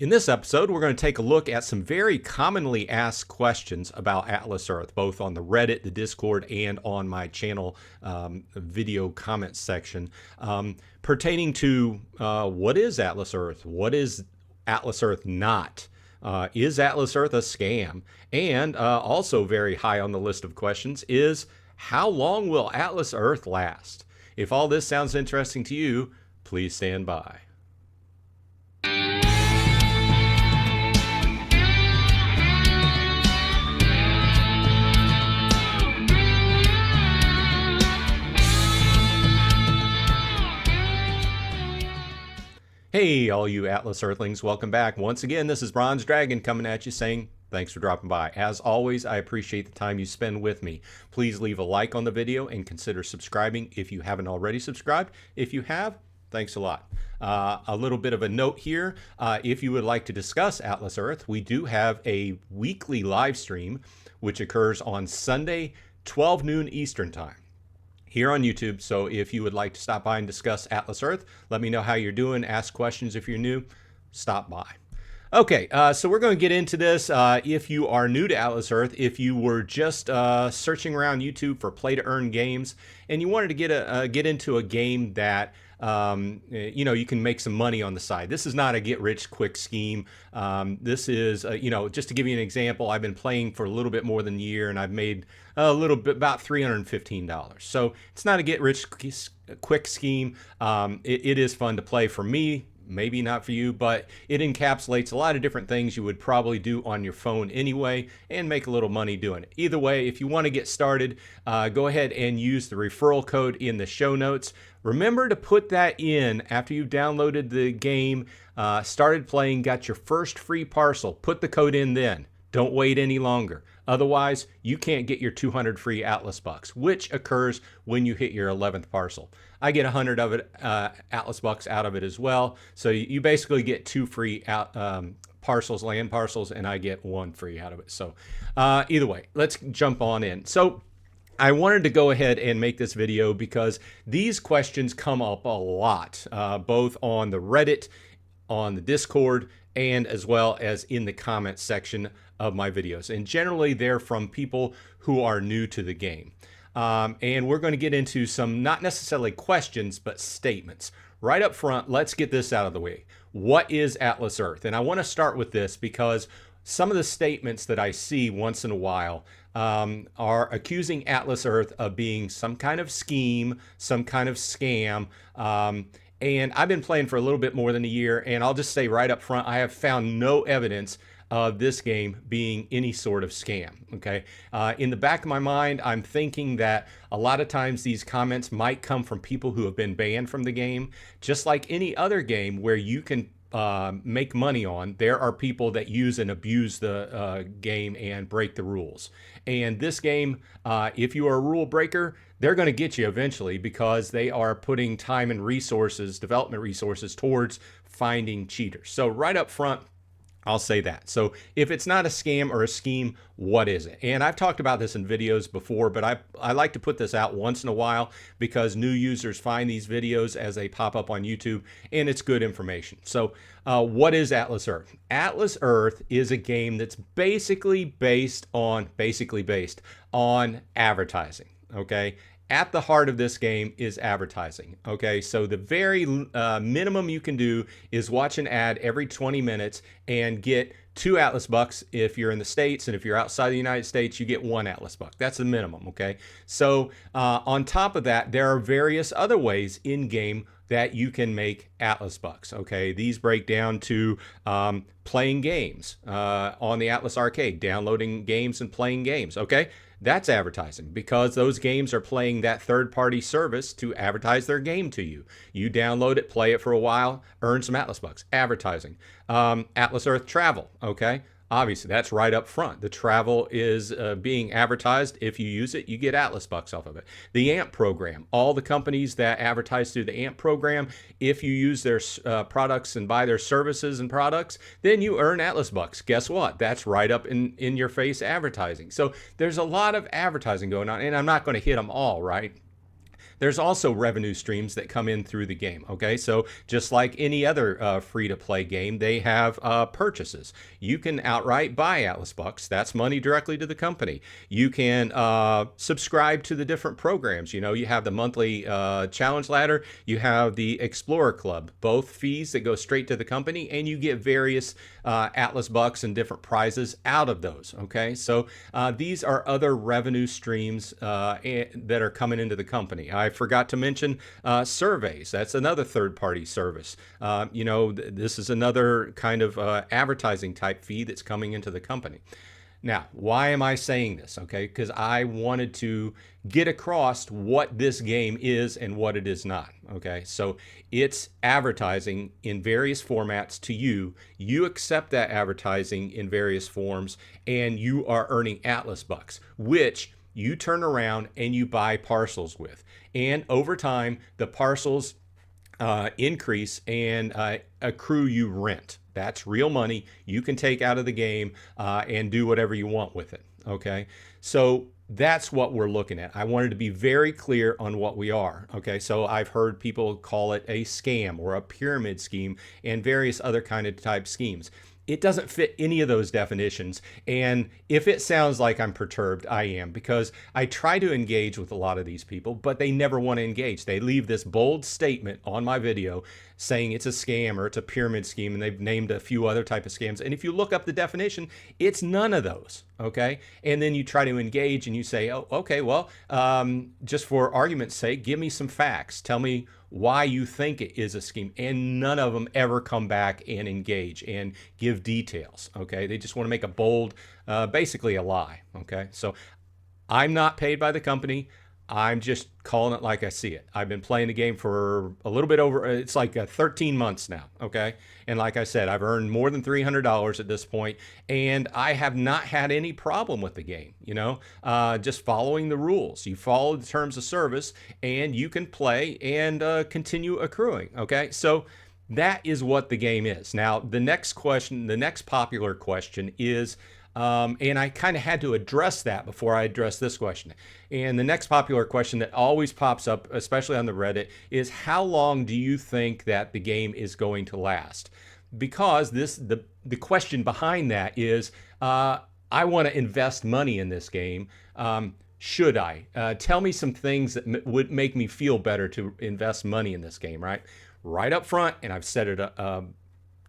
In this episode, we're going to take a look at some very commonly asked questions about Atlas Earth, both on the Reddit, the Discord, and on my channel video comments section, pertaining to what is Atlas Earth? What is Atlas Earth not? Is Atlas Earth a scam? And also very high on the list of questions is, how long will Atlas Earth last? If all this sounds interesting to you, please stand by. Hey, all you Atlas Earthlings, welcome back. Once again, this is Bronze Dragon coming at you saying thanks for dropping by. As always, I appreciate the time you spend with me. Please leave a like on the video and consider subscribing if you haven't already subscribed. If you have, thanks a lot. A little bit of a note here. If you would like to discuss Atlas Earth, we do have a weekly live stream, which occurs on Sunday, 12 noon Eastern time, here on YouTube. So if you would like to stop by and discuss Atlas Earth, let me know how you're doing, ask questions if you're new, stop by. Okay, so we're going to get into this. If you are new to Atlas Earth, if you were just searching around YouTube for play-to-earn games, and you wanted to get into a game that you can make some money on the side. This is not a get-rich-quick scheme. This is, just to give you an example, I've been playing for a little bit more than a year, and I've made a little bit, about $315. So it's not a get-rich-quick scheme. It is fun to play for me. Maybe not for you, but it encapsulates a lot of different things you would probably do on your phone anyway and make a little money doing it. Either way, if you want to get started, go ahead and use the referral code in the show notes. Remember to put that in after you've downloaded the game, started playing, got your first free parcel. Put the code in then. Don't wait any longer. Otherwise, you can't get your 200 free Atlas bucks, which occurs when you hit your 11th parcel. I get 100 of it, Atlas bucks out of it as well. So you basically get 2 free parcels, land parcels, and I get 1 free out of it. So either way, let's jump on in. So I wanted to go ahead and make this video because these questions come up a lot, both on the Reddit, on the Discord, and as well as in the comments section of my videos. And generally they're from people who are new to the game. And we're going to get into some, not necessarily questions, but statements. Right up front, let's get this out of the way. What is Atlas Earth? And I want to start with this because some of the statements that I see once in a while are accusing Atlas Earth of being some kind of scheme, some kind of scam. And I've been playing for a little bit more than a year, and I'll just say right up front, I have found no evidence of this game being any sort of scam, okay? In the back of my mind, I'm thinking that a lot of times these comments might come from people who have been banned from the game. Just like any other game where you can make money on, there are people that use and abuse the game and break the rules. And this game, if you are a rule breaker, they're going to get you eventually because they are putting time and resources, development resources, towards finding cheaters. So right up front, I'll say that. So if it's not a scam or a scheme, what is it? And I've talked about this in videos before, but I like to put this out once in a while because new users find these videos as they pop up on YouTube, and it's good information. So what is Atlas Earth? Atlas Earth is a game that's basically based on advertising, okay? At the heart of this game is advertising, okay? So the very minimum you can do is watch an ad every 20 minutes and get 2 Atlas bucks if you're in the States, and if you're outside the United States, you get 1 Atlas buck. That's the minimum, okay? So on top of that, there are various other ways in-game that you can make Atlas bucks, okay? These break down to playing games on the Atlas Arcade, downloading games and playing games, okay? That's advertising because those games are playing that third-party service to advertise their game to you. You download it, play it for a while, earn some Atlas bucks. Advertising. Atlas Earth Travel, okay? Obviously, that's right up front. The travel is being advertised. If you use it, you get Atlas bucks off of it. The AMP program, all the companies that advertise through the AMP program, if you use their products and buy their services and products, then you earn Atlas bucks. Guess what? That's right up in your face advertising. So there's a lot of advertising going on, and I'm not going to hit them all, right? there's also revenue streams that come in through the game. Okay, so just like any other free-to-play game, they have purchases. You can outright buy Atlas Bucks. That's money directly to the company. You can subscribe to the different programs. You know, you have the monthly challenge ladder. You have the Explorer Club. Both fees that go straight to the company, and you get various Atlas Bucks and different prizes out of those. Okay, so these are other revenue streams that are coming into the company. I forgot to mention surveys. That's another third-party service. You know, this is another kind of advertising type fee that's coming into the company. Now, why am I saying this? Okay, because I wanted to get across what this game is and what it is not. Okay, so it's advertising in various formats to you. You accept that advertising in various forms, and you are earning Atlas Bucks, which you turn around and you buy parcels with. And over time, the parcels increase and accrue you rent. That's real money you can take out of the game and do whatever you want with it. Okay, so that's what we're looking at. I wanted to be very clear on what we are. Okay, so I've heard people call it a scam or a pyramid scheme and various other kind of type schemes. It doesn't fit any of those definitions. And if it sounds like I'm perturbed, I am, because I try to engage with a lot of these people, but they never want to engage. They leave this bold statement on my video saying it's a scam or it's a pyramid scheme, and they've named a few other type of scams. And if you look up the definition, it's none of those. Okay. And then you try to engage and you say, oh, okay, well, just for argument's sake, give me some facts. Tell me why you think it is a scheme. And none of them ever come back and engage and give details. Okay. They just want to make a bold, basically a lie. Okay. So I'm not paid by the company. I'm just calling it like I see it. I've been playing the game for a little bit over, it's like 13 months now, okay? And like I said, I've earned more than $300 at this point, and I have not had any problem with the game, you know? Just following the rules. You follow the terms of service, and you can play and continue accruing, okay? So that is what the game is. Now, the next question, the next popular question is, and I kind of had to address that before I address this question. And the next popular question that always pops up, especially on the Reddit, is how long do you think that the game is going to last? Because the question behind that is, I want to invest money in this game. Should I? Tell me some things that would make me feel better to invest money in this game, right? Right up front, and I've said it a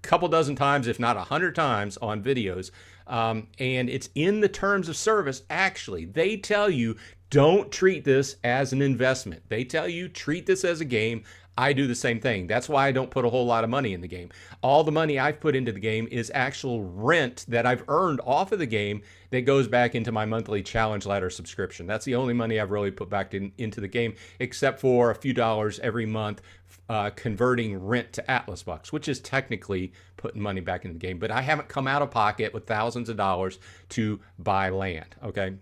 couple dozen times, if not 100 times on videos, and it's in the terms of service. Actually, they tell you don't treat this as an investment. They tell you treat this as a game. I do the same thing. That's why I don't put a whole lot of money in the game. All the money I've put into the game is actual rent that I've earned off of the game that goes back into my monthly challenge ladder subscription. That's the only money I've really put back into the game, except for a few dollars every month converting rent to Atlas Bucks, which is technically putting money back in the game. But I haven't come out of pocket with thousands of dollars to buy land, okay?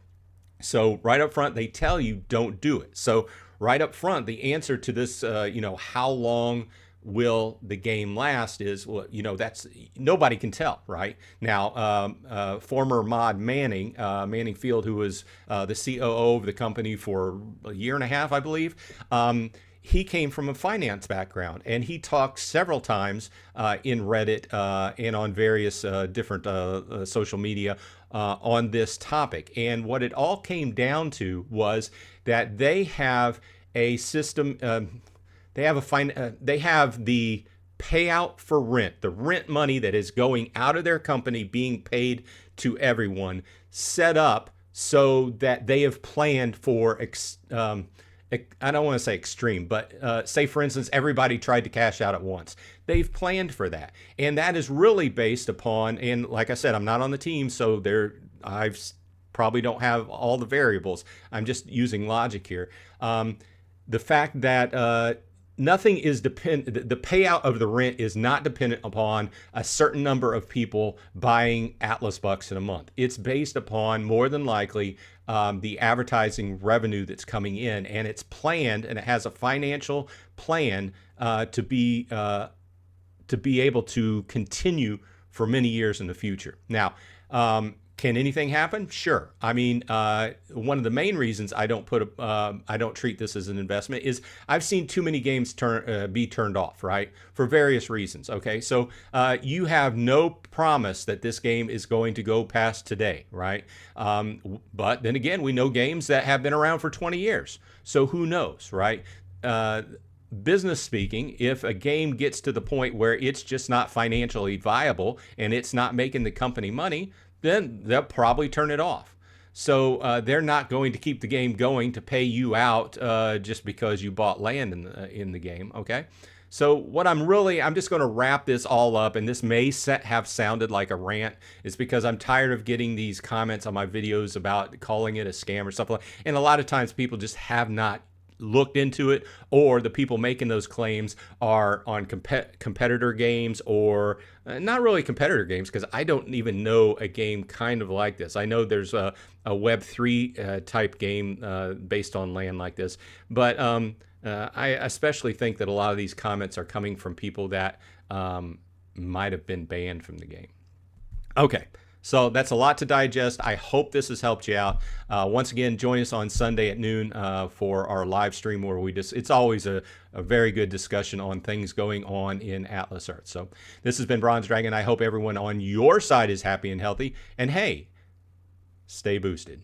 So right up front, they tell you don't do it. So right up front, the answer to this, how long will the game last is, well, that's nobody can tell right now. Former mod Manning Field, who was the COO of the company for a year and a half, I believe. He came from a finance background, and he talked several times in Reddit and on various different social media on this topic. And what it all came down to was that they have a system. They have the payout for rent, the rent money that is going out of their company being paid to everyone, set up so that they have planned for I don't want to say extreme, but say, for instance, everybody tried to cash out at once. They've planned for that. And that is really based upon, and like I said, I'm not on the team, so I've probably don't have all the variables. I'm just using logic here. The fact that nothing is dependent, the payout of the rent is not dependent upon a certain number of people buying Atlas Bucks in a month. It's based upon, more than likely, the advertising revenue that's coming in, and it's planned, and it has a financial plan to be able to continue for many years in the future. Now, Can anything happen? Sure. I mean, one of the main reasons I don't treat this as an investment is I've seen too many games be turned off, right, for various reasons. Okay, so you have no promise that this game is going to go past today, right? But then again, we know games that have been around for 20 years, so who knows, right? Business speaking, if a game gets to the point where it's just not financially viable and it's not making the company money, then they'll probably turn it off. So they're not going to keep the game going to pay you out just because you bought land in the game. Okay. So what I'm just going to wrap this all up, and this may have sounded like a rant. It's because I'm tired of getting these comments on my videos about calling it a scam or stuff like that. And a lot of times people just have not looked into it, or the people making those claims are on competitor games, or not really competitor games, because I don't even know a game kind of like this. I know there's a Web3 type game based on land like this, but I especially think that a lot of these comments are coming from people that might have been banned from the game. Okay. So that's a lot to digest. I hope this has helped you out. Once again, join us on Sunday at noon for our live stream where it's always a very good discussion on things going on in Atlas Earth. So this has been Bronze Dragon. I hope everyone on your side is happy and healthy. And hey, stay boosted.